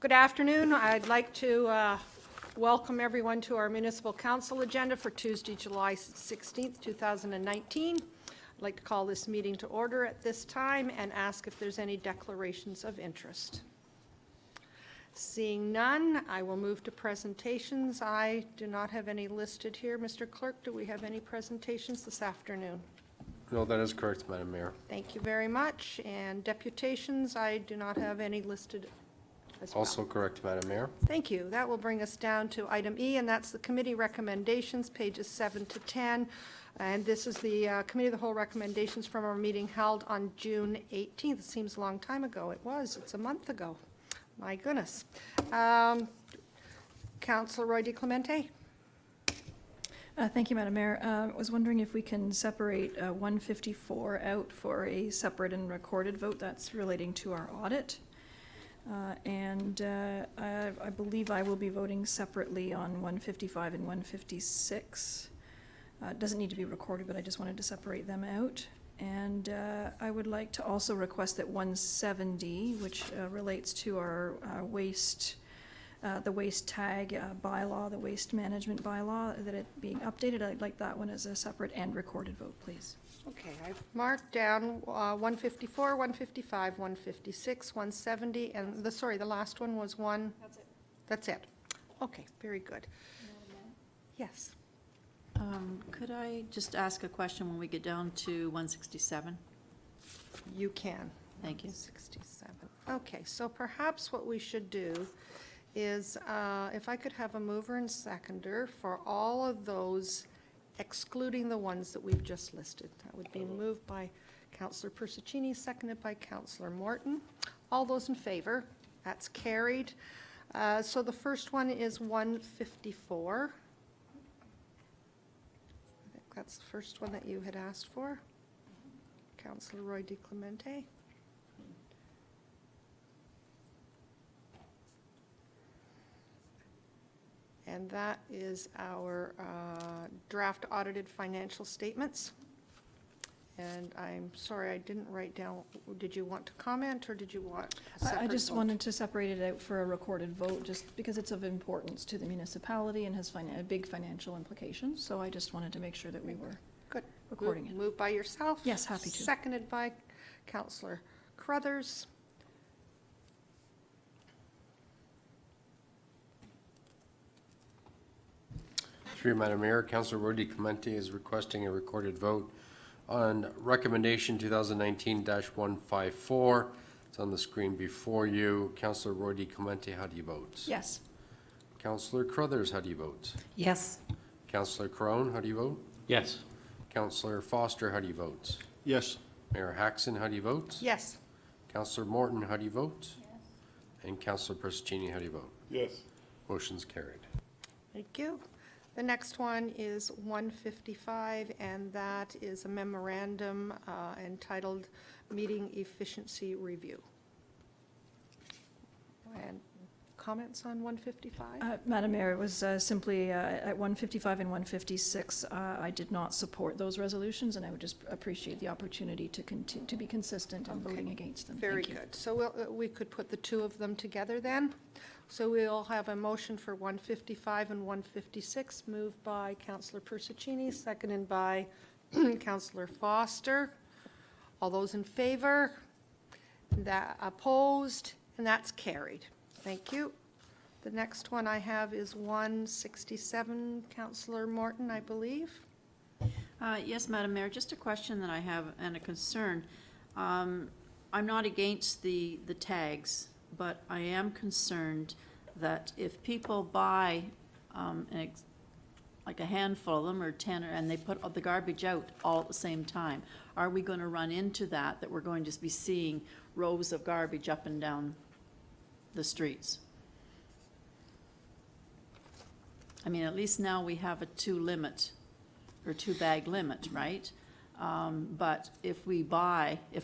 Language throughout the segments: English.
Good afternoon. I'd like to welcome everyone to our Municipal Council agenda for Tuesday, July 16th, 2019. I'd like to call this meeting to order at this time and ask if there's any declarations of interest. Seeing none, I will move to presentations. I do not have any listed here. Mr. Clerk, do we have any presentations this afternoon? No, that is correct, Madam Mayor. Thank you very much. And deputations, I do not have any listed as well. Also correct, Madam Mayor. Thank you. That will bring us down to item E, and that's the committee recommendations, pages 7 to 10. And this is the Committee of the Whole recommendations from our meeting held on June 18th. It seems a long time ago. It was. It's a month ago. My goodness. Councillor Roy DeClemente. Thank you, Madam Mayor. I was wondering if we can separate 154 out for a separate and recorded vote. That's relating to our audit. I believe I will be voting separately on 155 and 156. It doesn't need to be recorded, but I just wanted to separate them out. And I would like to also request that 170, which relates to our waste, the waste tag bylaw, the waste management bylaw, that it being updated. I'd like that one as a separate and recorded vote, please. Okay, I've marked down 154, 155, 156, 170, and the last one was one. That's it. That's it. Okay, very good. Yes. Could I just ask a question when we get down to 167? You can. Thank you. 67. Okay, so perhaps what we should do is, if I could have a mover and seconder for all of those, excluding the ones that we've just listed. That would be moved by Councillor Persicini, seconded by Councillor Morton. All those in favor? That's carried. So the first one is 154. I think that's the first one that you had asked for. Councillor Roy DeClemente. And that is our draft audited financial statements. And I'm sorry, I didn't write down, did you want to comment or did you want a separate I just vote? wanted to separate it out for a recorded vote, just because it's of importance to the municipality and has big financial implications. So I just wanted to make sure that we were Good. recording it. Moved by yourself? Yes, happy to. Seconded by Councillor Crothers. Through you, Madam Mayor, Councillor Roy DeClemente is requesting a recorded vote on recommendation 2019-154. It's on the screen before you. Councillor Roy DeClemente, how do you vote? Yes. Councillor Crothers, how do you vote? Yes. Councillor Crone, how do you vote? Yes. Councillor Foster, how do you vote? Yes. Mayor Haxon, how do you vote? Yes. Councillor Morton, how do you vote? Yes. And Councillor Persicini, how do you vote? Yes. Motion's carried. Thank you. The next one is 155, and that is a memorandum entitled Meeting Efficiency Review. And comments on 155? Madam Mayor, it was simply at 155 and 156, I did not support those resolutions, and I would just appreciate the opportunity to be consistent in voting against them. Very Thank you. good. So we could put the two of them together then. So we'll have a motion for 155 and 156, moved by Councillor Persicini, seconded by Councillor Foster. All those in favor? That opposed? And that's carried. Thank you. The next one I have is 167, Councillor Morton, I believe. Yes, Madam Mayor, just a question that I have and a concern. I'm not against the tags, but I am concerned that if people buy like a handful of them or 10, and they put the garbage out all at the same time, are we going to run into that we're going to be seeing rows of garbage up and down the streets? I mean, at least now we have a two bag limit, right? But if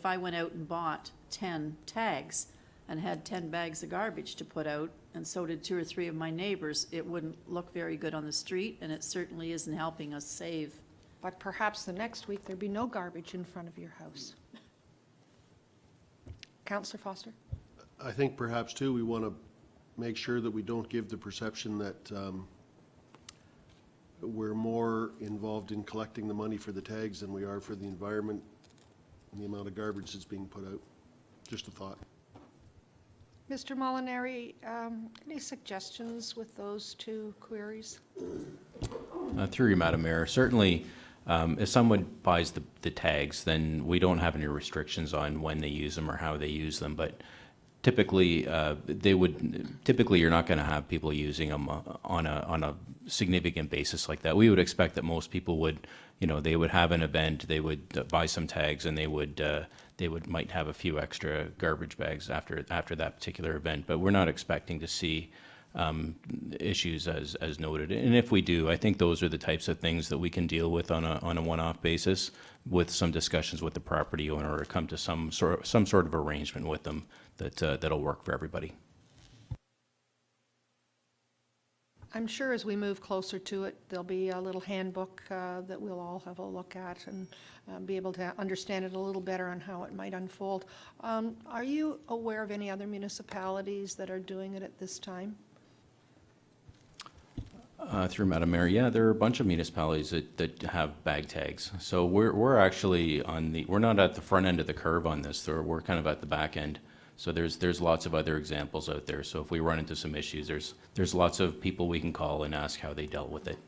I went out and bought 10 tags and had 10 bags of garbage to put out, and so did 2 or 3 of my neighbors, it wouldn't look very good on the street, and it certainly isn't helping us save. But perhaps the next week there'd be no garbage in front of your house. Councillor Foster? I think perhaps too, we want to make sure that we don't give the perception that we're more involved in collecting the money for the tags than we are for the environment and the amount of garbage that's being put out. Just a thought. Mr. Molinari, any suggestions with those two queries? Through you, Madam Mayor, certainly, if someone buys the tags, then we don't have any restrictions on when they use them or how they use them, but typically, you're not gonna have people using them on a significant basis like that. We would expect that most people would, they would have an event, they would buy some tags, and they might have a few extra garbage bags after that particular event, but we're not expecting to see issues as noted. And if we do, I think those are the types of things that we can deal with on a one-off basis with some discussions with the property owner or come to some sort of arrangement with them that'll work for everybody. I'm sure as we move closer to it, there'll be a little handbook that we'll all have a look at and be able to understand it a little better on how it might unfold. Are you aware of any other municipalities that are doing it at this time? Through Madam Mayor, yeah, there are a bunch of municipalities that have bag tags. So we're actually we're not at the front end of the curve on this. We're kind of at the back end. So there's lots of other examples out there. So if we run into some issues, there's lots of people we can call and ask how they dealt with it.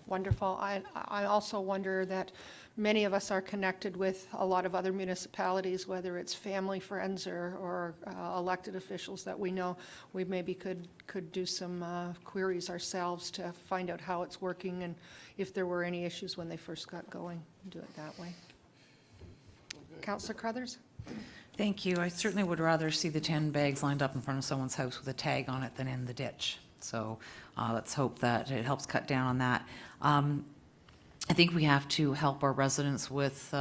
Wonderful. I also wonder that many of us are connected with a lot of other municipalities, whether it's family, friends, or elected officials that we know. We maybe could do some queries ourselves to find out how it's working and if there were any issues when they first got going. Do it that way. Councillor Crothers? Thank you. I certainly would rather see the 10 bags lined up in front of someone's house with a tag on it than in the ditch. So let's hope that it helps cut down on that. I think we have to help our residents with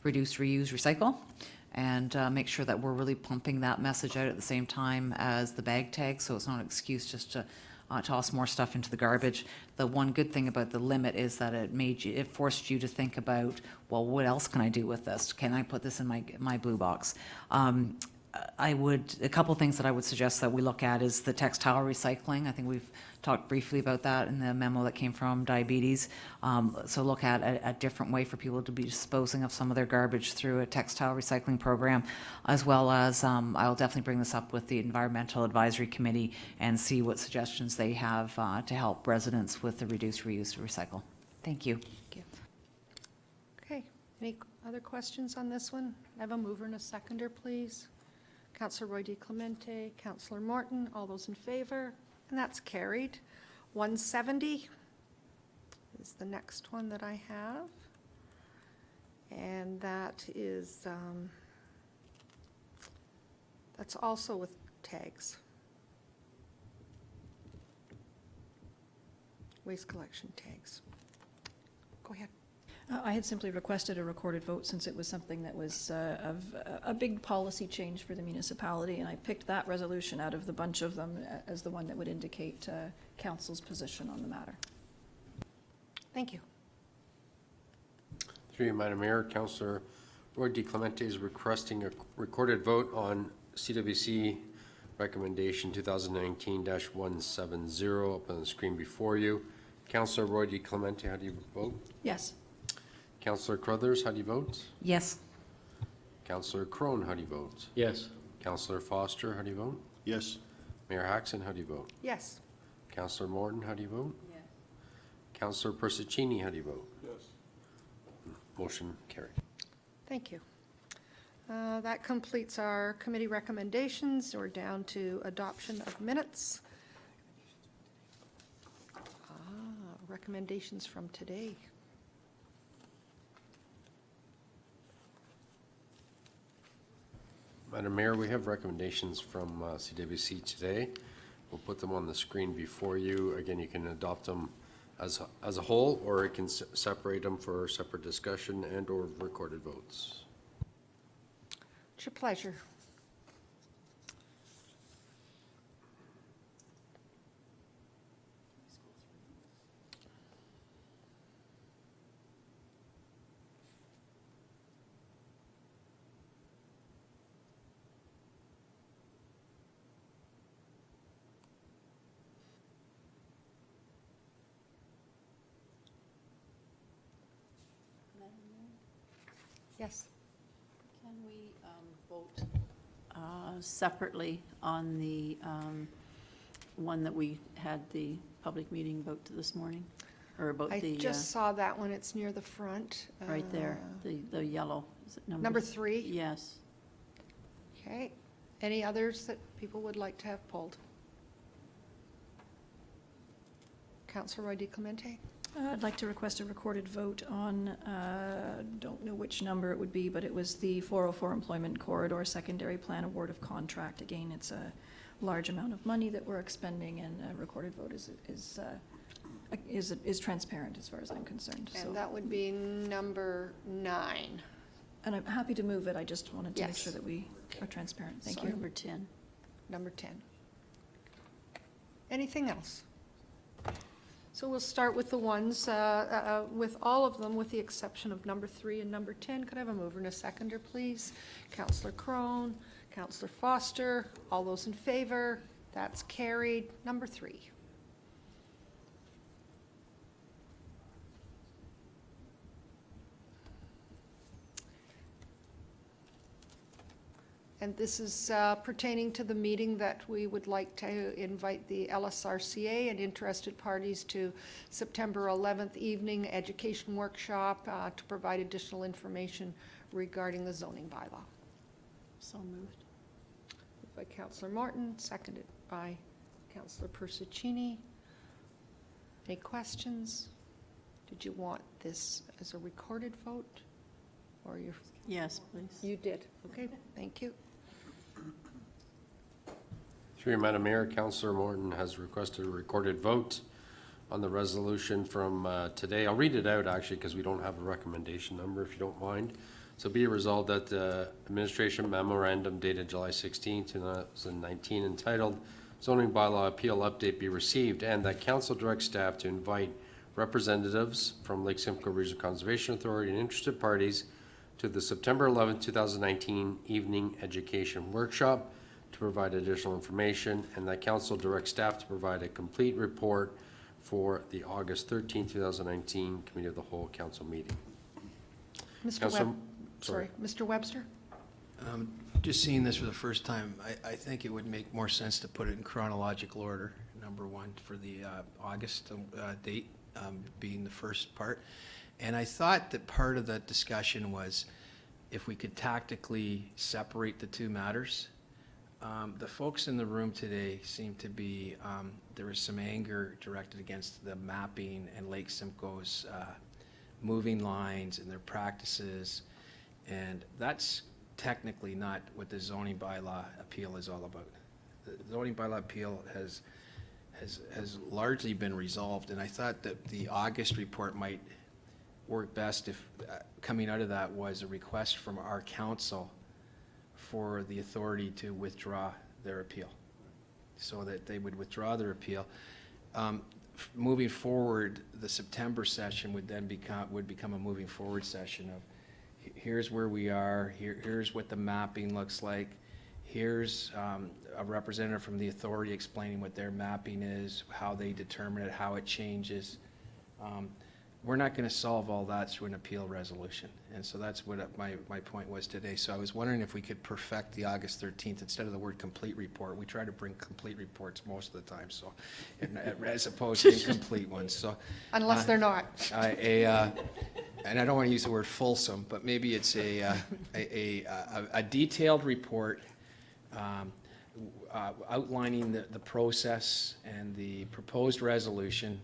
reduce, reuse, recycle, and make sure that we're really pumping that message out at the same time as the bag tag, so it's not an excuse just to toss more stuff into the garbage. The one good thing about the limit is that it forced you to think about, well, what else can I do with this? Can I put this in my blue box? A couple things that I would suggest that we look at is the textile recycling. I think we've talked briefly about that in the memo that came from Diabetes. So look at a different way for people to be disposing of some of their garbage through a textile recycling program, as well as I'll definitely bring this up with the Environmental Advisory Committee and see what suggestions they have to help residents with the reduce, reuse, recycle. Thank you. Okay. Any other questions on this one? I have a mover and a seconder, please. Councillor Roy DeClemente, Councillor Morton, all those in favor? And that's carried. 170 is the next one that I have. And that is, that's also with tags. Waste collection tags. Go ahead. I had simply requested a recorded vote since it was something that was a big policy change for the municipality, and I picked that resolution out of the bunch of them as the one that would indicate council's position on the matter. Thank you. Through you, Madam Mayor, Councillor Roy DeClemente is requesting a recorded vote on CWC recommendation 2019-170 up on the screen before you. Councillor Roy DeClemente, how do you vote? Yes. Councillor Crothers, how do you vote? Yes. Councillor Crone, how do you vote? Yes. Councillor Foster, how do you vote? Yes. Mayor Haxon, how do you vote? Yes. Councillor Morton, how do you vote? Yes. Councillor Persicini, how do you vote? Yes. Motion carried. Thank you. That completes our committee recommendations. We're down to adoption of minutes. Recommendations from today. Madam Mayor, we have recommendations from CWC today. We'll put them on the screen before you. Again, you can adopt them as a whole, or you can separate them for separate discussion and or recorded votes. It's your pleasure. Yes. Can we vote separately on the one that we had the public meeting about this morning? Or about I the, just saw that one. It's near the front. right there, Uh, the yellow, is it Number 3. Yes. Okay. Any others that people would like to have pulled? Councillor Roy DiClemente? I'd like to request a recorded vote on, don't know which number it would be, but it was the 404 Employment Corridor Secondary Plan Award of Contract. Again, it's a large amount of money that we're expending, and a recorded vote is transparent as far as I'm concerned. So, And that would be number 9. and I'm happy to move it. I just wanted to make Yes. sure that we are transparent. Thank Sorry. you. Number 10. Number 10. Anything else? So we'll start with the ones, with all of them, with the exception of number 3 and number 10. Could I have a mover and a seconder, please? Councillor Crone, Councillor Foster, all those in favor? That's carried. Number 3. And this is pertaining to the meeting that we would like to invite the LSRCA and interested parties to September 11th evening education workshop to provide additional information regarding the zoning bylaw. So moved. Moved by Councillor Morton, seconded by Councillor Persuccini. Any questions? Did you want this as a recorded vote? Or your Yes, please. You did. Okay, thank you. Through you, Madam Mayor, Councillor Morton has requested a recorded vote on the resolution from today. I'll read it out, actually, because we don't have a recommendation number, if you don't mind. So be it resolved that the administration memorandum dated July 16, 2019, entitled Zoning Bylaw Appeal Update be received, and that council directs staff to invite representatives from Lake Simcoe Regional Conservation Authority and interested parties to the September 11, 2019 evening education workshop to provide additional information, and that council directs staff to provide a complete report for the August 13, 2019 Committee of the Whole Council meeting. Mr. Councillor- Webb, sorry, Mr. Webster? Just seeing this for the first time, I think it would make more sense to put it in chronological order, number 1 for the August date being the first part. And I thought that part of that discussion was if we could tactically separate the two matters. The folks in the room today seem to be, there was some anger directed against the mapping and Lake Simcoe's moving lines and their practices. And that's technically not what the zoning bylaw appeal is all about. The zoning bylaw appeal has largely been resolved, and I thought that the August report might work best if coming out of that was a request from our council for the authority to withdraw their appeal, so that they would withdraw their appeal. Moving forward, the September session would then become a moving forward session of here's where we are, here's what the mapping looks like, here's a representative from the authority explaining what their mapping is, how they determine it, how it changes. We're not going to solve all that through an appeal resolution. And so that's what my point was today. So I was wondering if we could perfect the August 13th, instead of the word complete report. We try to bring complete reports most of the time, so as opposed to incomplete ones. So Unless they're not. and I don't want to use the word fulsome, but maybe it's a detailed report outlining the process and the proposed resolution.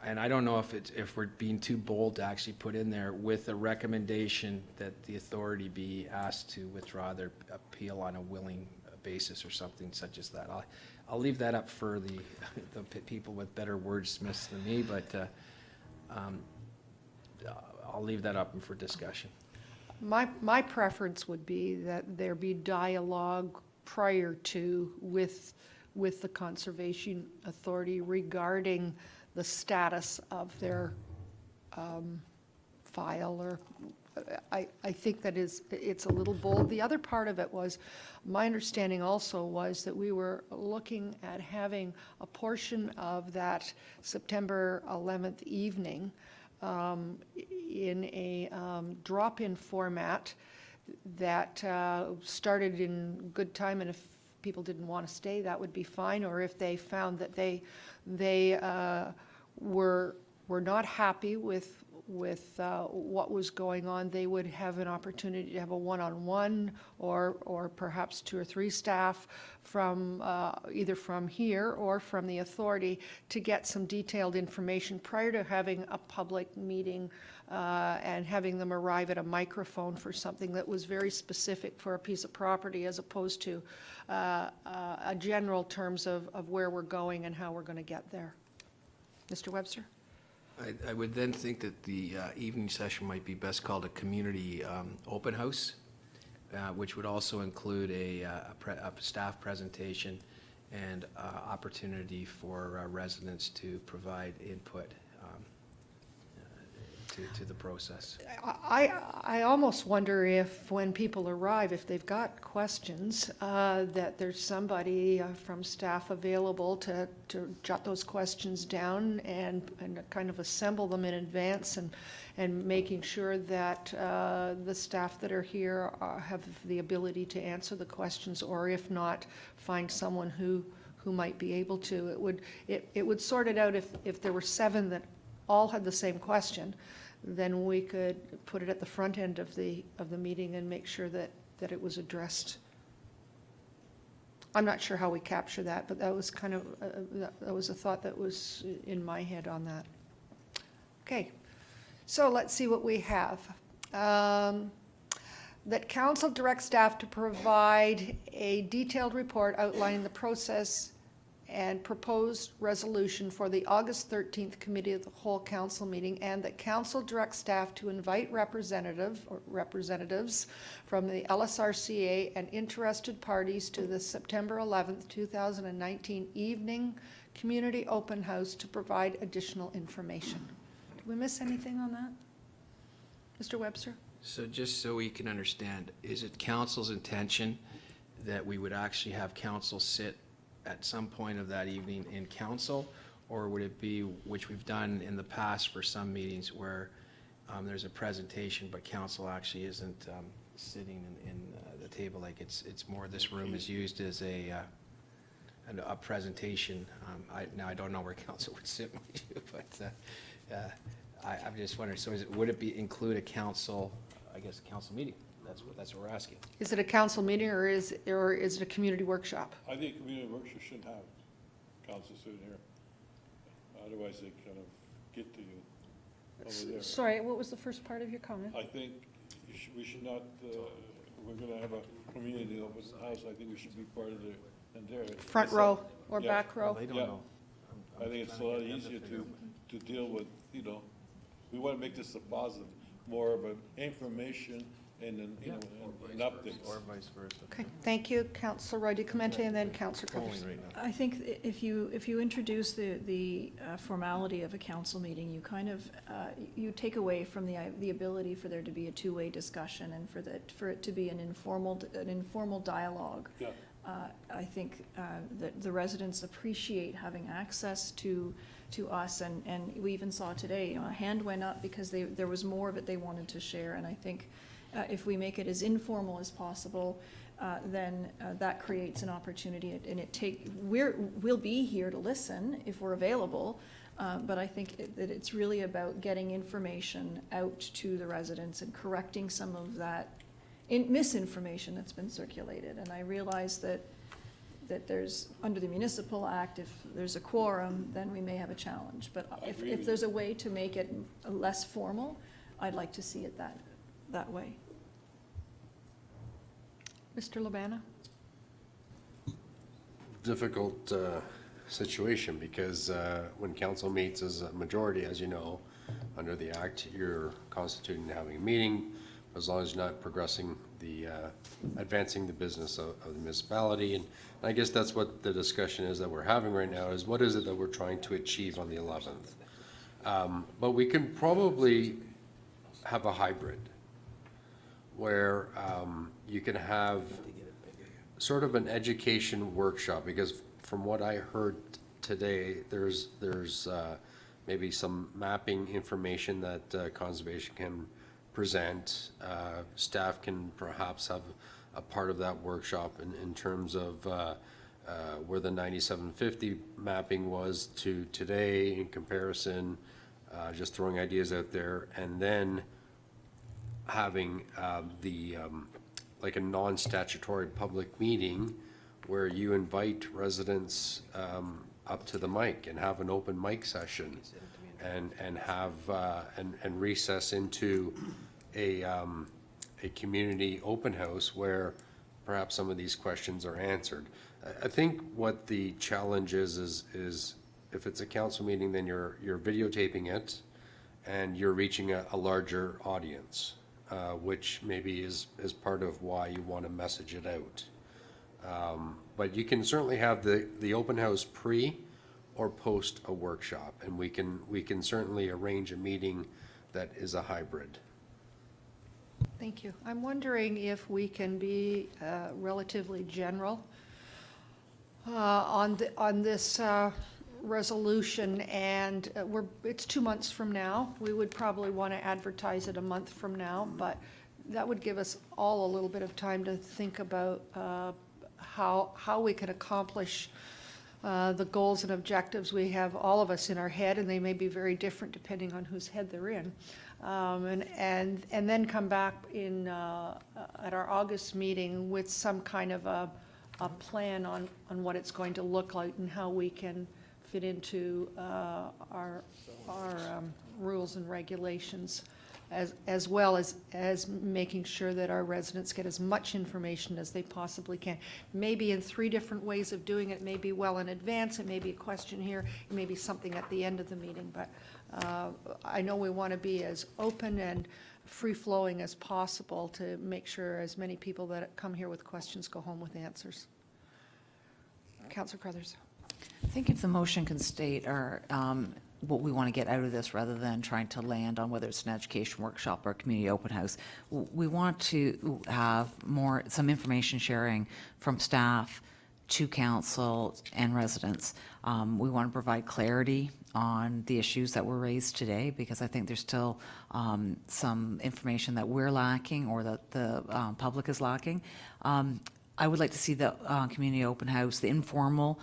And I don't know if we're being too bold to actually put in there with a recommendation that the authority be asked to withdraw their appeal on a willing basis or something such as that. I'll leave that up for the people with better wordsmiths than me, but I'll leave that up for discussion. My preference would be that there be dialogue prior to with the Conservation Authority regarding the status of their file, or I think that it's a little bold. The other part of it was, my understanding also was that we were looking at having a portion of that September 11th evening in a drop-in format that started in good time, and if people didn't want to stay, that would be fine, or if they found that they were not happy with what was going on, they would have an opportunity to have a one-on-one or perhaps 2 or 3 staff from either from here or from the authority to get some detailed information prior to having a public meeting and having them arrive at a microphone for something that was very specific for a piece of property, as opposed to a general terms of where we're going and how we're going to get there. Mr. Webster? I would then think that the evening session might be best called a community open house, which would also include a staff presentation and opportunity for residents to provide input to the process. I almost wonder if, when people arrive, if they've got questions, that there's somebody from staff available to jot those questions down and kind of assemble them in advance, and making sure that the staff that are here have the ability to answer the questions, or if not, find someone who might be able to. It would sort it out if there were 7 that all had the same question. Then we could put it at the front end of the meeting and make sure that it was addressed. I'm not sure how we capture that, but that was kind of, that was a thought that was in my head on that. Okay, so let's see what we have. That council directs staff to provide a detailed report outlining the process and proposed resolution for the August 13th Committee of the Whole Council meeting, and that council directs staff to invite representatives from the LSRCA and interested parties to the September 11th, 2019 evening community open house to provide additional information. Did we miss anything on that? Mr. Webster? So just so we can understand, is it council's intention that we would actually have council sit at some point of that evening in council, or would it be, which we've done in the past for some meetings, where there's a presentation but council actually isn't sitting in the table, like it's more this room is used as a presentation. Now I don't know where council would sit with you, but I'm just wondering, so would it include a council, I guess, a council meeting? That's what we're asking. Is it a council meeting, or is it a community workshop? I think community workshop shouldn't have council sitting here. Otherwise, they kind of get to you over there. Sorry, what was the first part of your comment? I think we should not, we're going to have a community open house. I think we should be part of there. Front row or Yeah. back row? They don't Yeah. know. I think it's a lot easier to deal with, we want to make this a positive, more of an information and an updates. Or vice versa. Okay, thank you, Councillor Roy DeClemente, and then Councillor Polling Clifford. right now. I think if you introduce the formality of a council meeting, you kind of, you take away from the ability for there to be a two-way discussion and for it to be an informal dialogue. Yeah. I think that the residents appreciate having access to us, and we even saw today, a hand went up because there was more of it they wanted to share, and I think if we make it as informal as possible, then that creates an opportunity, and we'll be here to listen if we're available, but I think that it's really about getting information out to the residents and correcting some of that misinformation that's been circulated. And I realize that there's, under the Municipal Act, if there's a quorum, then we may have a challenge. But if there's a way to make it less formal, I'd like to see it that way. Mr. Labana? Difficult situation, because when council meets as a majority, as you know, under the act, you're constituting having a meeting, as long as you're not progressing advancing the business of the municipality. And I guess that's what the discussion is that we're having right now, is what is it that we're trying to achieve on the 11th? But we can probably have a hybrid, where you can have sort of an education workshop, because from what I heard today, there's maybe some mapping information that conservation can present. Staff can perhaps have a part of that workshop in terms of where the 9750 mapping was to today in comparison, just throwing ideas out there, and then having like a non-statutory public meeting where you invite residents up to the mic and have an open mic session and have and recess into a community open house where perhaps some of these questions are answered. I think what the challenge is if it's a council meeting, then you're videotaping it and you're reaching a larger audience, which maybe is part of why you want to message it out. But you can certainly have the open house pre or post a workshop, and we can certainly arrange a meeting that is a hybrid. Thank you. I'm wondering if we can be relatively general on this resolution, and it's 2 months from now. We would probably want to advertise it a month from now, but that would give us all a little bit of time to think about how we can accomplish the goals and objectives we have, all of us, in our head, and they may be very different depending on whose head they're in. And then come back at our August meeting with some kind of a plan on what it's going to look like and how we can fit into our rules and regulations, as well as making sure that our residents get as much information as they possibly can. Maybe in 3 different ways of doing it, maybe well in advance, it may be a question here, it may be something at the end of the meeting, but I know we want to be as open and free-flowing as possible to make sure as many people that come here with questions go home with answers. Councillor Crothers. I think if the motion can state what we want to get out of this rather than trying to land on whether it's an education workshop or a community open house, we want to have some information sharing from staff to council and residents. We want to provide clarity on the issues that were raised today, because I think there's still some information that we're lacking or that the public is lacking. I would like to see the community open house, the informal,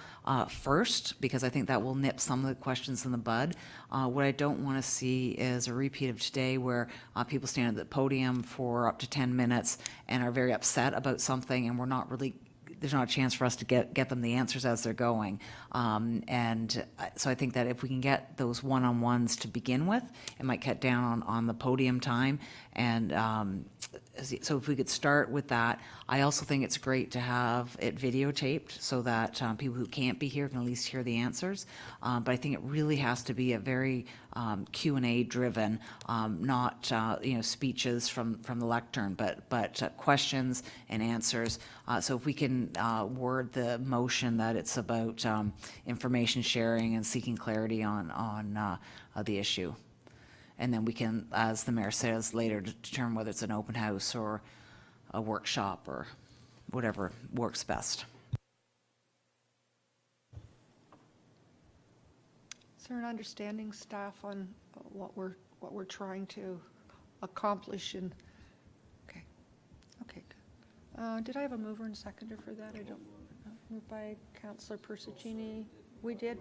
first, because I think that will nip some of the questions in the bud. What I don't want to see is a repeat of today where people stand at the podium for up to 10 minutes and are very upset about something, and there's not a chance for us to get them the answers as they're going. And so I think that if we can get those one-on-ones to begin with, it might cut down on the podium time. And so if we could start with that. I also think it's great to have it videotaped so that people who can't be here can at least hear the answers. But I think it really has to be a very Q&A driven, not speeches from the lectern, but questions and answers. So if we can word the motion that it's about information sharing and seeking clarity on the issue. And then we can, as the mayor says, later determine whether it's an open house or a workshop or whatever works best. Is there an understanding, staff, on what we're trying to accomplish? Okay, good. Did I have a mover and seconder for that? I don't. Moved by Councillor Persichini. We did.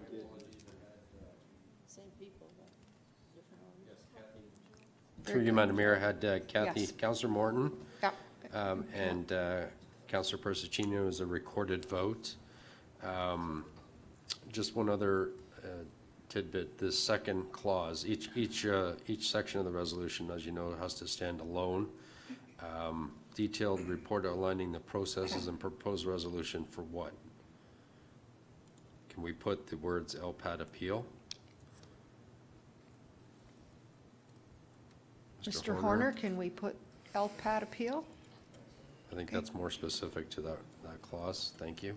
Same people, but different orders. Through you, Madam Mayor, I had Kathy, Yes. Councillor Morton, Yeah. and Councillor Persicino is a recorded vote. Just one other tidbit, this second clause, each section of the resolution, as you know, has to stand alone. Detailed report outlining the processes and proposed resolution for what? Can we put the words LPAT appeal? Mr. Horner, can we put LPAT appeal? I think that's more specific to that clause. Thank you.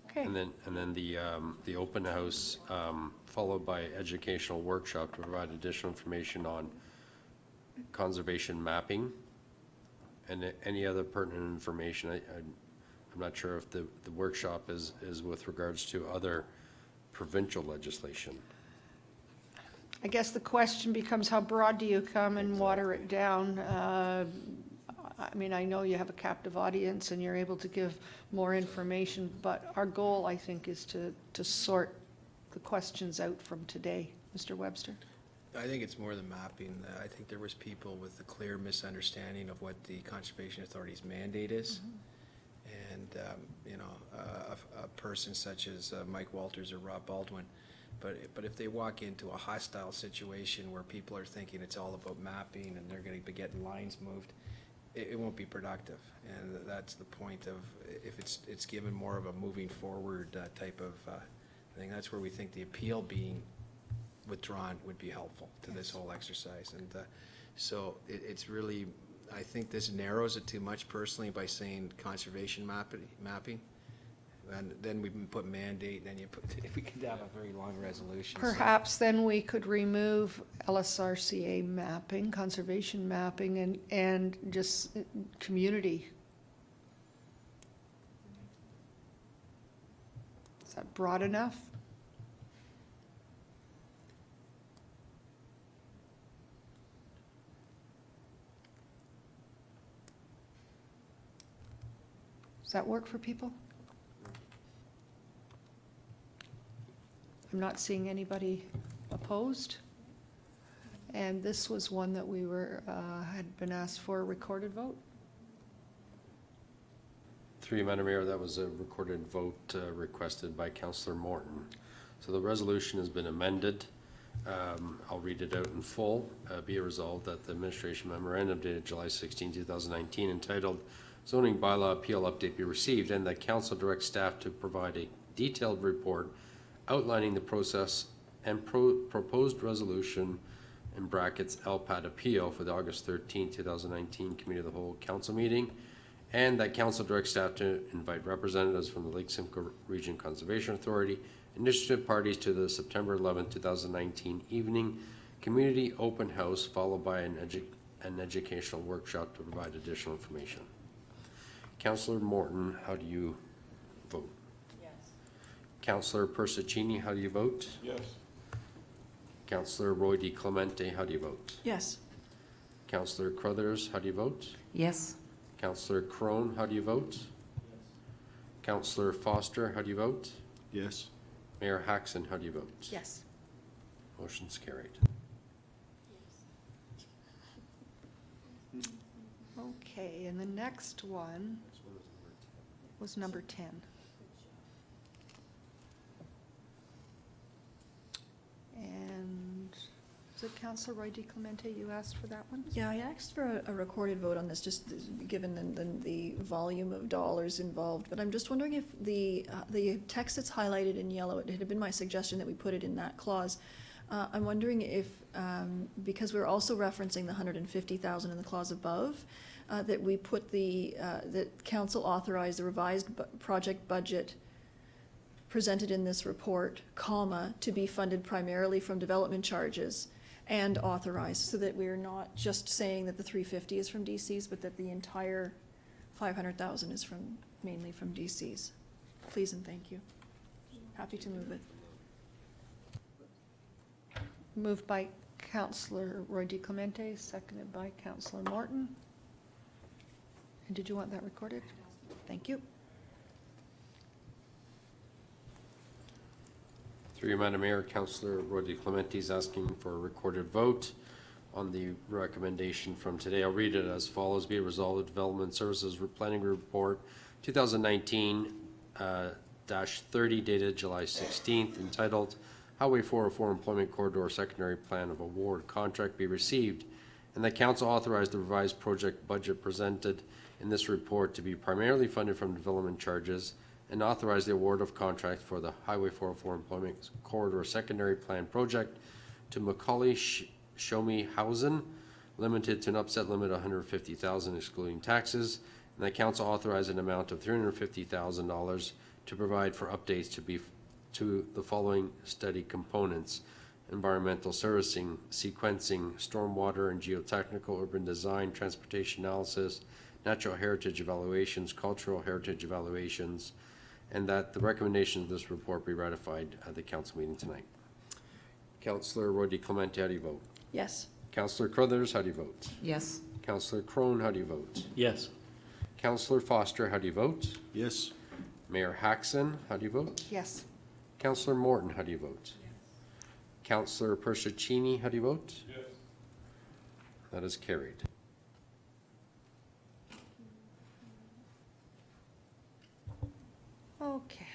Okay. And then the open house, followed by educational workshop to provide additional information on conservation mapping and any other pertinent information. I'm not sure if the workshop is with regards to other provincial legislation. I guess the question becomes, how broad do you come and water it down? I mean, I know you have a captive audience and you're able to give more information, but our goal, I think, is to sort the questions out from today. Mr. Webster? I think it's more the mapping. I think there was people with a clear misunderstanding of what the Conservation Authority's mandate is. And, you know, a person such as Mike Walters or Rob Baldwin, but if they walk into a hostile situation where people are thinking it's all about mapping and they're going to be getting lines moved, it won't be productive. And that's the point of, if it's given more of a moving forward type of thing, that's where we think the appeal being withdrawn would be helpful to this whole exercise. And so it's really, I think this narrows it too much personally by saying conservation mapping. And then we put mandate, and then we could have a very long resolution. So- Perhaps then we could remove LSRCA mapping, conservation mapping, and just community. Is that broad enough? Does that work for people? I'm not seeing anybody opposed. And this was one that we had been asked for a recorded vote. Through you, Madam Mayor, that was a recorded vote requested by Councillor Morton. So the resolution has been amended. I'll read it out in full. Be it resolved that the administration memorandum dated July 16, 2019, entitled Zoning Bylaw Appeal Update be received, and that council directs staff to provide a detailed report outlining the process and proposed resolution, in brackets LPAT appeal, for the August 13, 2019 Committee of the Whole Council meeting, and that council directs staff to invite representatives from the Lake Simcoe Region Conservation Authority and interested parties to the September 11, 2019 evening community open house, followed by an educational workshop to provide additional information. Councillor Morton, how do you vote? Yes. Councillor Persicini, how do you vote? Yes. Councillor Roy D. Clemente, how do you vote? Yes. Councillor Crothers, how do you vote? Yes. Councillor Crone, how do you vote? Councillor Foster, how do you vote? Yes. Mayor Haxon, how do you vote? Yes. Motion's carried. Okay, and the next one was number 10. And is it Councillor Roy D. Clemente, you asked for that one? Yeah, I asked for a recorded vote on this, just given the volume of dollars involved. But I'm just wondering if the text that's highlighted in yellow, it had been my suggestion that we put it in that clause. I'm wondering if, because we're also referencing the 150,000 in the clause above, that we put that council authorized the revised project budget presented in this report, comma, to be funded primarily from development charges and authorized, so that we're not just saying that the 350 is from DCs, but that the entire 500,000 is mainly from DCs. Please and thank you. Happy to move it. Moved by Councillor Roy D. Clemente, seconded by Councillor Morton. And did you want that recorded? Thank you. Through you, Madam Mayor, Councillor Roy D. Clemente is asking for a recorded vote on the recommendation from today. I'll read it as follows. Be it resolved, the Development Services Planning Report 2019-30 dated July 16th, entitled Highway 404 Employment Corridor Secondary Plan of Award Contract be received, and that council authorized the revised project budget presented in this report to be primarily funded from development charges, and authorize the award of contract for the Highway 404 Employment Corridor Secondary Plan Project to Macaulay Schomihausen Limited to an upset limit of $150,000 excluding taxes, and that council authorize an amount of $350,000 to provide for updates to the following study components: environmental servicing, sequencing, stormwater and geotechnical, urban design, transportation analysis, natural heritage evaluations, cultural heritage evaluations, and that the recommendation of this report be ratified at the council meeting tonight. Councillor Roddy Clemente, how do you vote? Yes. Councillor Crothers, how do you vote? Yes. Councillor Crone, how do you vote? Yes. Councillor Foster, how do you vote? Yes. Mayor Haxon, how do you vote? Yes. Councillor Morton, how do you vote? Councillor Persichini, how do you vote? Yes. That is carried. Okay.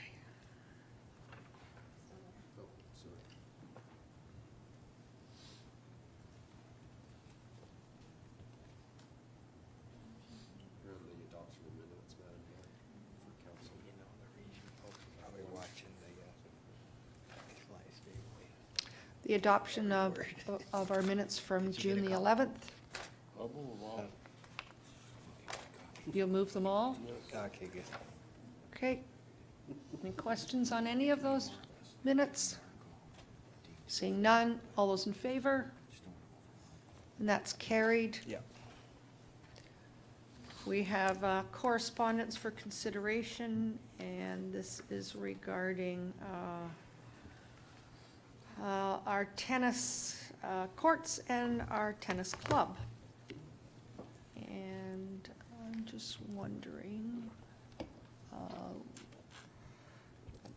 The adoption of our minutes from June the 11th. I'll move them all. You'll move them all? Okay, good. Okay. Any questions on any of those minutes? Seeing none, all those in favor? And that's carried. Yeah. We have correspondence for consideration, and this is regarding our tennis courts and our tennis club. And I'm just wondering, at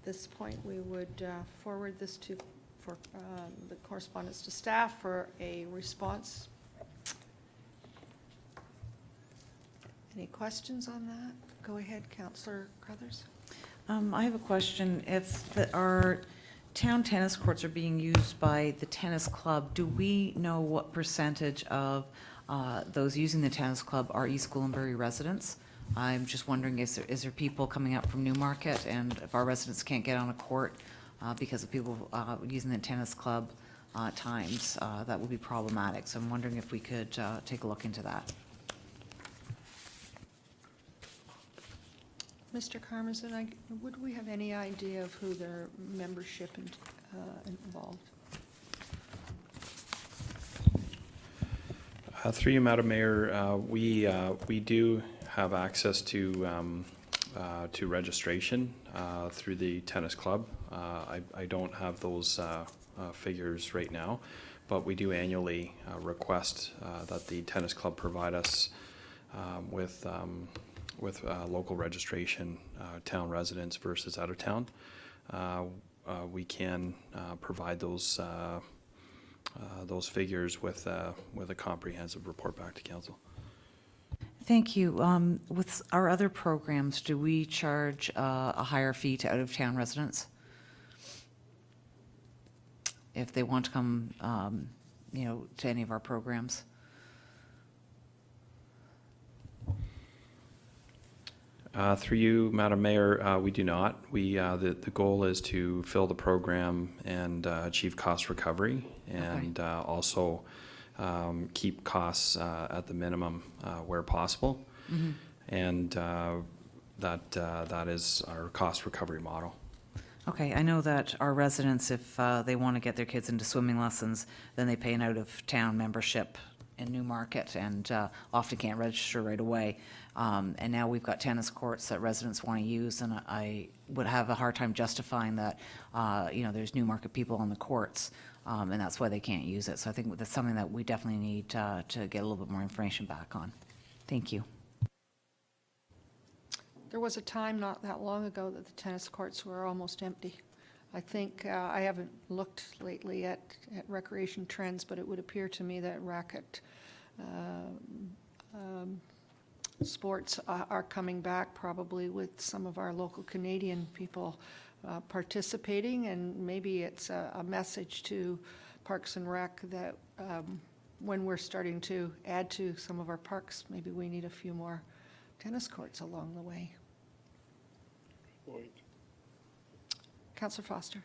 this point, we would forward this for the correspondence to staff for a response. Any questions on that? Go ahead, Councillor Crothers. I have a question. If our town tennis courts are being used by the tennis club, do we know what percentage of those using the tennis club are East Gwillimbury residents? I'm just wondering, is there people coming up from Newmarket, and if our residents can't get on a court because of people using the tennis club times, that would be problematic. So I'm wondering if we could take a look into that. Mr. Karmazin, would we have any idea of who their membership involved? Through you, Madam Mayor, we do have access to registration through the tennis club. I don't have those figures right now, but we do annually request that the tennis club provide us with local registration, town residents versus out of town. We can provide those figures with a comprehensive report back to council. Thank you. With our other programs, do we charge a higher fee to out-of-town residents if they want to come, to any of our programs? Through you, Madam Mayor, we do not. The goal is to fill the program and achieve cost recovery, and also keep costs at the minimum where possible. Mm-hmm. And that is our cost recovery model. Okay, I know that our residents, if they want to get their kids into swimming lessons, then they pay an out-of-town membership in Newmarket and often can't register right away. And now we've got tennis courts that residents want to use, and I would have a hard time justifying that, there's Newmarket people on the courts, and that's why they can't use it. So I think that's something that we definitely need to get a little bit more information back on. Thank you. There was a time not that long ago that the tennis courts were almost empty. I think, I haven't looked lately at recreation trends, but it would appear to me that racket sports are coming back, probably with some of our local Canadian people participating, and maybe it's a message to Parks and Rec that when we're starting to add to some of our parks, maybe we need a few more tennis courts along the way. Point. Councillor Foster.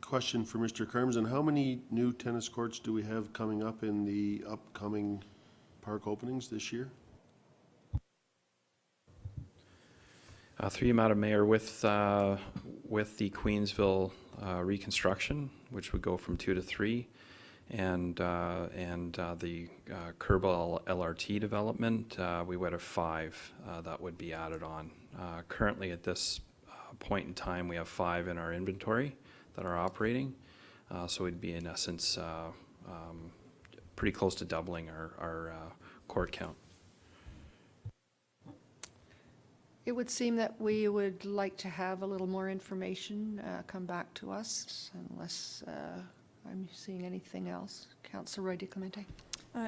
Question for Mr. Karmazin. How many new tennis courts do we have coming up in the upcoming park openings this year? Through you, Madam Mayor, with the Queensville reconstruction, which would go from 2 to 3, And the Kerbal LRT development, we would have 5 that would be added on. Currently, at this point in time, we have 5 in our inventory that are operating. So we'd be, in essence, pretty close to doubling our court count. It would seem that we would like to have a little more information come back to us, unless I'm seeing anything else. Councillor Roy DeClemente.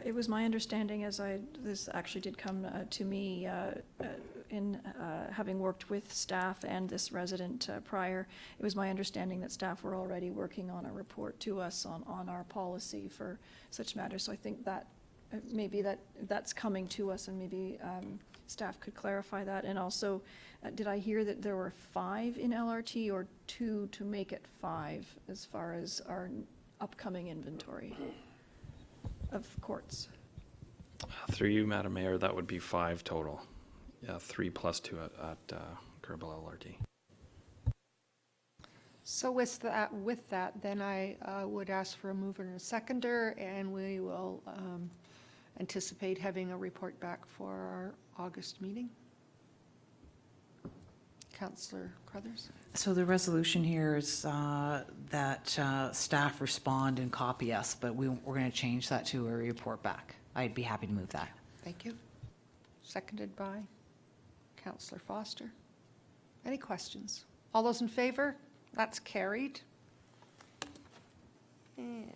It was my understanding, this actually did come to me in having worked with staff and this resident prior, it was my understanding that staff were already working on a report to us on our policy for such matters. So I think that maybe that's coming to us, and maybe staff could clarify that. And also, did I hear that there were 5 in LRT, or 2 to make it 5 as far as our upcoming inventory of courts? Through you, Madam Mayor, that would be 5 total. Yeah, 3 plus 2 at Kerbal LRT. So with that, then I would ask for a mover and a seconder, and we will anticipate having a report back for our August meeting. Councillor Crothers. So the resolution here is that staff respond and copy us, but we're going to change that to a report back. I'd be happy to move that. Thank you. Seconded by Councillor Foster. Any questions? All those in favor? That's carried. And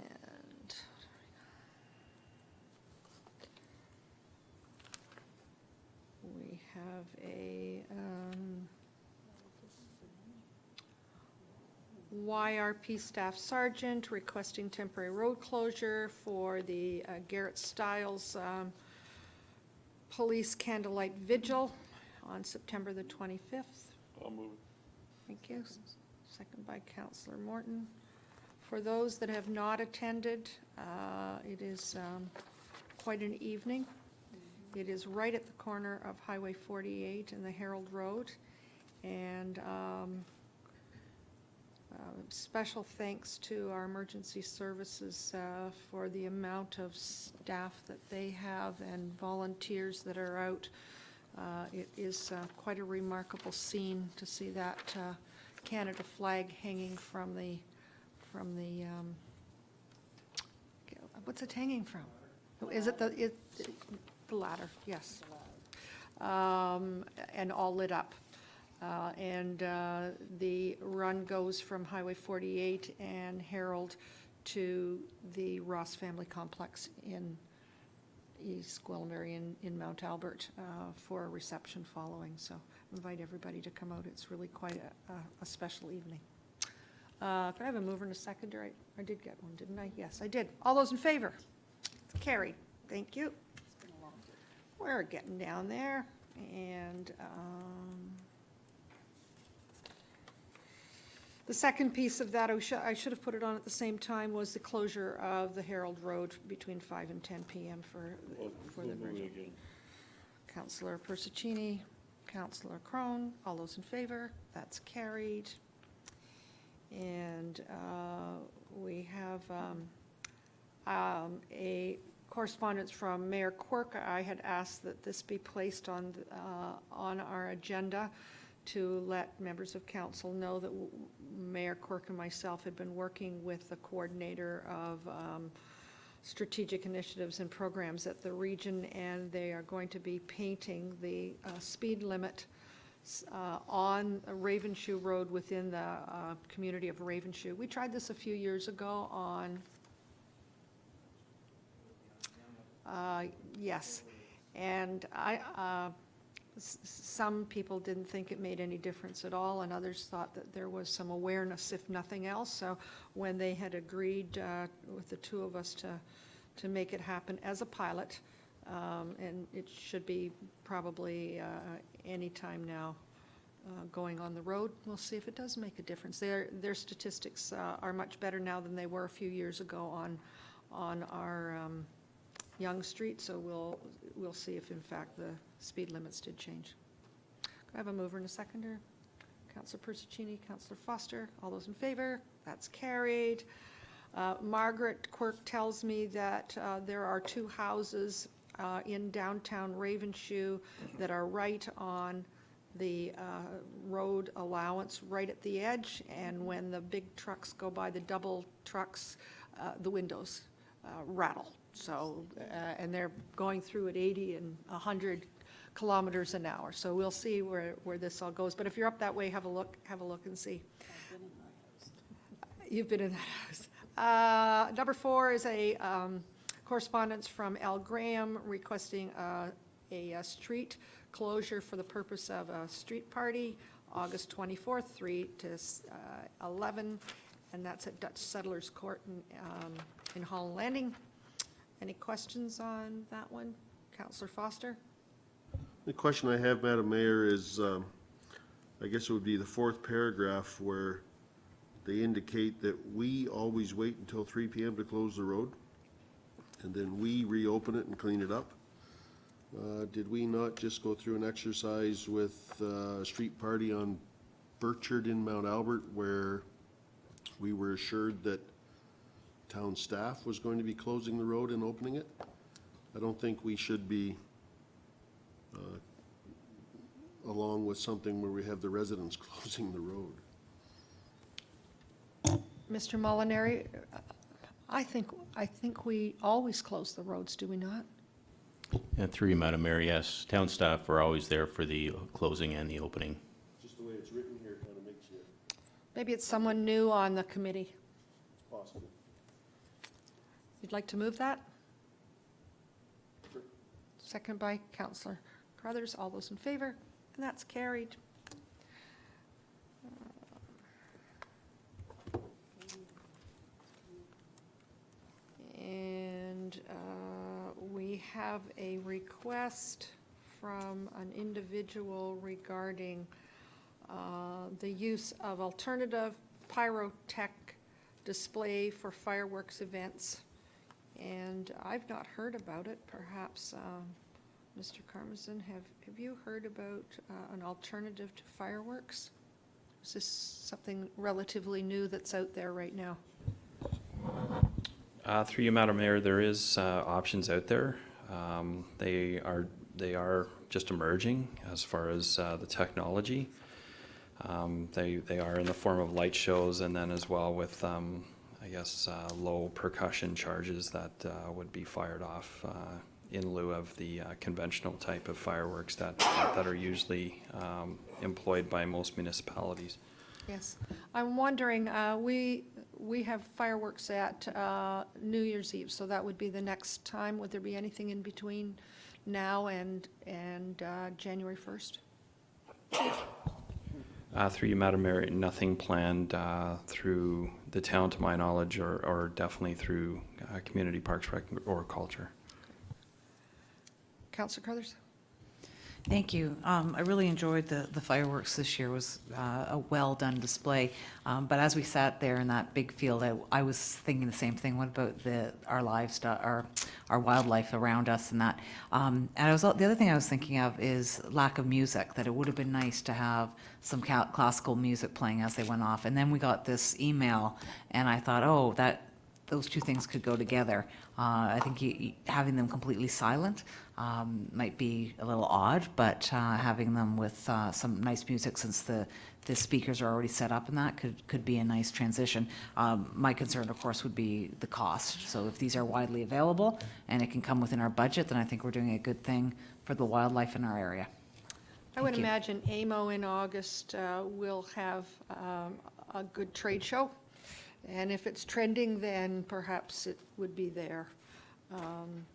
we have a YRP staff sergeant requesting temporary road closure for the Garrett Stiles Police Candlelight Vigil on September the 25th. I'll move it. Thank you. Second by Councillor Morton. For those that have not attended, it is quite an evening. It is right at the corner of Highway 48 and the Herald Road. And special thanks to our emergency services for the amount of staff that they have and volunteers that are out. It is quite a remarkable scene to see that Canada flag hanging from the what's it hanging from? Is it the ladder? Yes. And all lit up. And the run goes from Highway 48 and Herald to the Ross Family Complex in East Gwillimbury in Mount Albert for a reception following. So invite everybody to come out. It's really quite a special evening. Could I have a mover and a seconder? I did get one, didn't I? Yes, I did. All those in favor? It's carried. Thank you. We're getting down there. And the second piece of that, I should have put it on at the same time, was the closure of the Herald Road between 5 and 10 p.m. for the virgin. Councillor Persicini, Councillor Crone, all those in favor? That's carried. And we have a correspondence from Mayor Quirk. I had asked that this be placed on our agenda to let members of council know that Mayor Quirk and myself had been working with the coordinator of strategic initiatives and programs at the region, and they are going to be painting the speed limit on Ravenshoe Road within the community of Ravenshoe. We tried this a few years ago on, yes, and some people didn't think it made any difference at all, and others thought that there was some awareness, if nothing else. So when they had agreed with the two of us to make it happen as a pilot, and it should be probably any time now going on the road. We'll see if it does make a difference. Their statistics are much better now than they were a few years ago on our Young Street, so we'll see if in fact the speed limits did change. Could I have a mover and a seconder? Councillor Persicini, Councillor Foster, all those in favor? That's carried. Margaret Quirk tells me that there are 2 houses in downtown Ravenshoe that are right on the road allowance, right at the edge, and when the big trucks go by, the double trucks, the windows rattle. So, and they're going through at 80 and 100 kilometers an hour. So we'll see where this all goes. But if you're up that way, have a look and see. You've been in that house. Number 4 is a correspondence from Al Graham requesting a street closure for the purpose of a street party, August 24th, 3 to 11, and that's at Dutch Settlers Court in Holland Landing. Any questions on that one? Councillor Foster? The question I have, Madam Mayor, is, I guess it would be the 4th paragraph where they indicate that we always wait until 3 p.m. to close the road, and then we reopen it and clean it up. Did we not just go through an exercise with a street party on Burchard in Mount Albert where we were assured that town staff was going to be closing the road and opening it? I don't think we should be along with something where we have the residents closing the road. Mr. Molinari, I think we always close the roads, do we not? And through you, Madam Mayor, yes, town staff are always there for the closing and the opening. Just the way it's written here kind of makes you... Maybe it's someone new on the committee. It's possible. You'd like to move that? Sure. Second by Councillor Crothers. All those in favor? And that's carried. And we have a request from an individual regarding the use of alternative pyrotech display for fireworks events. And I've not heard about it. Perhaps, Mr. Karmazin, have you heard about an alternative to fireworks? Is this something relatively new that's out there right now? Through you, Madam Mayor, there is options out there. They are just emerging as far as the technology. They are in the form of light shows, and then as well with I guess low percussion charges that would be fired off in lieu of the conventional type of fireworks that are usually employed by most municipalities. Yes. I'm wondering, we have fireworks at New Year's Eve, so that would be the next time. Would there be anything in between now and January 1st? Through you, Madam Mayor, nothing planned through the town to my knowledge, or definitely through Community Parks or Culture. Councillor Crothers? Thank you. I really enjoyed the fireworks this year. It was a well-done display. But as we sat there in that big field, I was thinking the same thing. What about our livestock, our wildlife around us and that? And the other thing I was thinking of is lack of music, that it would have been nice to have some classical music playing as they went off. And then we got this email, and I thought, oh, those two things could go together. I think having them completely silent might be a little odd, but having them with some nice music, since the speakers are already set up, and that could be a nice transition. My concern, of course, would be the cost. So if these are widely available and it can come within our budget, then I think we're doing a good thing for the wildlife in our area. I would Thank you. imagine AMO in August will have a good trade show. And if it's trending, then perhaps it would be there.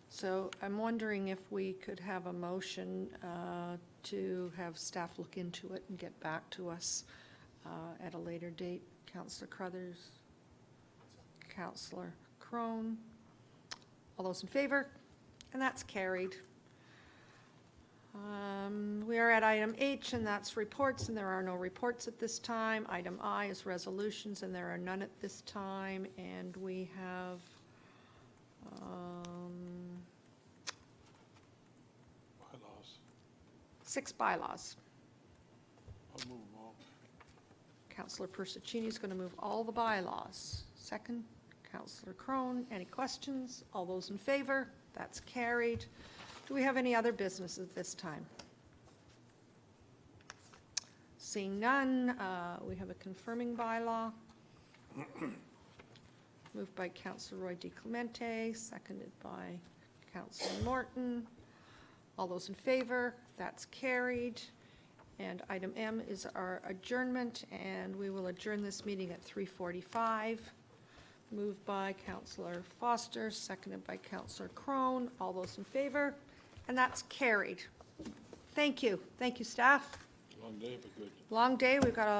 So I'm wondering if we could have a motion to have staff look into it and get back to us at a later date. Councillor Crothers, Councillor Crone, all those in favor? And that's carried. We are at item H, and that's reports, and there are no reports at this time. Item I is resolutions, and there are none at this time. And we have Bylaws. 6 bylaws. I'll move them all. Councillor Persicini is going to move all the bylaws. Second, Counselor Crone. Any questions? All those in favor? That's carried. Do we have any other business at this time? Seeing none, we have a confirming bylaw. Moved by Counselor Roy DiClemente, seconded by Counselor Morton. All those in favor? That's carried. And item M is our adjournment, and we will adjourn this meeting at 3:45. Moved by Counselor Foster, seconded by Counselor Crone. All those in favor? And that's carried. Thank you. Thank you, staff. Long day, but good. Long day. We've got a